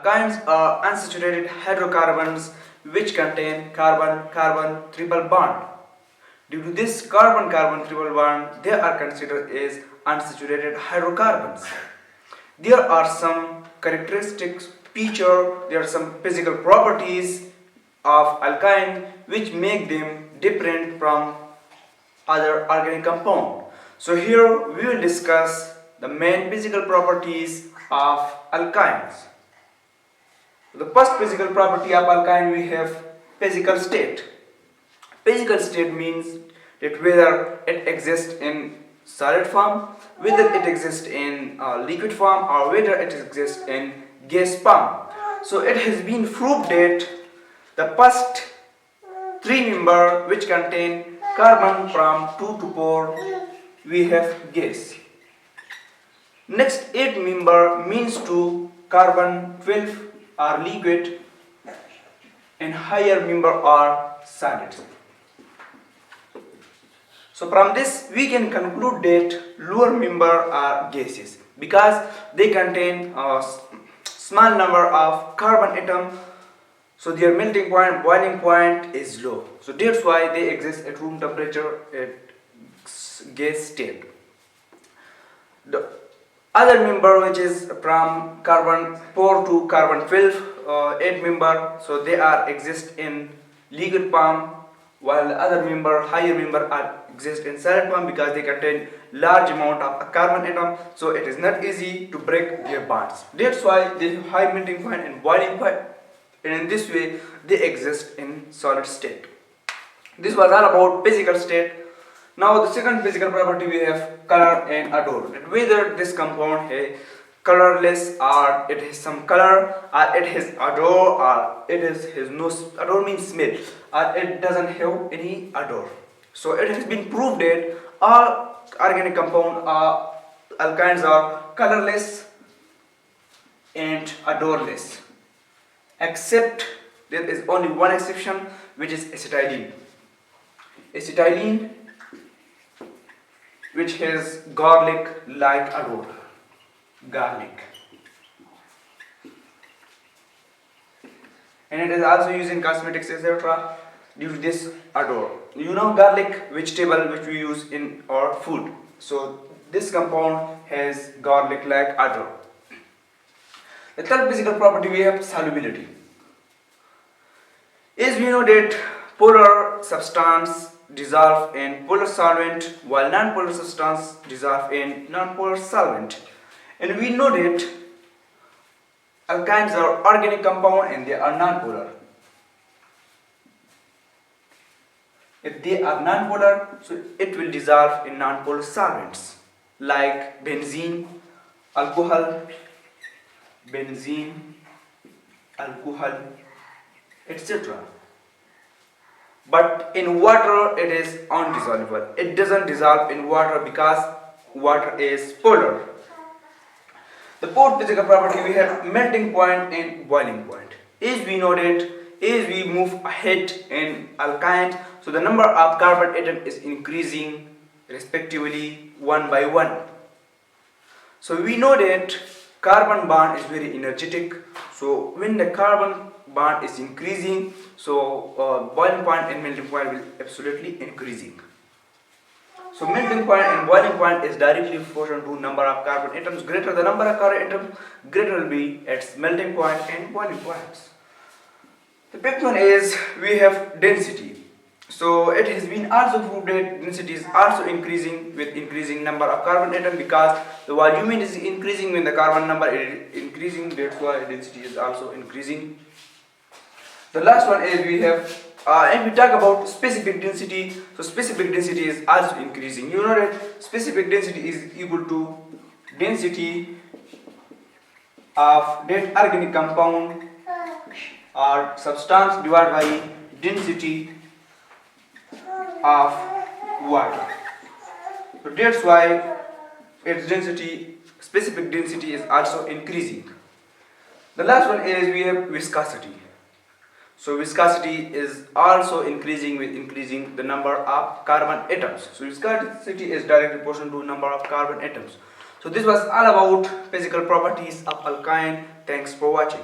Alkynes are unsaturated hydrocarbons which contain carbon-carbon triple bond. Due to this carbon-carbon triple bond, they are considered as unsaturated hydrocarbons. There are some characteristics, there are some physical properties of alkyne which make them different from other organic compound. So here we will discuss the main physical properties of alkynes. The first physical property of alkyne we have physical state. Physical state means that whether it exists in solid form, whether it exists in liquid form, or whether it exists in gas form. So it has been proved that the first three members which contain carbon from 2 to 4 we have gas. Next 8 member means to carbon 12 are liquid and higher member are solid. So from this we can conclude that lower member are gases because they contain a small number of carbon atom, so their melting point, boiling point is low. So that's why they exist at room temperature at gas state. The other member which is from carbon 4 to carbon 12, 8 member, so they are exist in liquid form, while the other member, higher member are exist in solid form because they contain large amount of carbon atom, so it is not easy to break their bonds. That's why they have high melting point and boiling point, and in this way they exist in solid state. This was all about physical state. Now the second physical property we have color and odor. Whether this compound is colorless or it has some color, or it has odor, or it has no odor means smell, or it doesn't have any odor. So it has been proved that all organic compound alkynes are colorless and odorless, except there is only one exception, which is acetylene. Acetylene, which has garlic like odor. Garlic. And it is also used in cosmetics, etc. due to this odor. You know garlic vegetable which we use in our food. So this compound has garlic like odor. The third physical property we have solubility. As we know that polar substance dissolve in polar solvent while non-polar substance dissolve in non-polar solvent. And we know that alkynes are organic compound and they are non-polar. If they are non-polar, so it will dissolve in non-polar solvents like benzene, alcohol, etc. But in water it is undissoluble. It doesn't dissolve in water because water is polar. The fourth physical property we have melting point and boiling point. As we know that as we move ahead in alkynes, so the number of carbon atom is increasing respectively one by one. So we know that carbon bond is very energetic. So when the carbon bond is increasing, so boiling point and melting point will absolutely increasing. So melting point and boiling point is directly proportional to number of carbon atoms. Greater the number of carbon atoms, greater will be its melting point and boiling points. The fifth one is we have density. So it has been also proved that density is also increasing with increasing number of carbon atom because the volume is increasing when the carbon number is increasing. That's why density is also increasing. The last one is we have and we talk about specific density. So specific density is also increasing. You know that specific density is equal to density of that organic compound or substance divided by density of water. So that's why its density, specific density is also increasing. The last one is we have viscosity. So viscosity is also increasing with increasing the number of carbon atoms. So viscosity is directly proportional to number of carbon atoms. So this was all about physical properties of alkyne. Thanks for watching.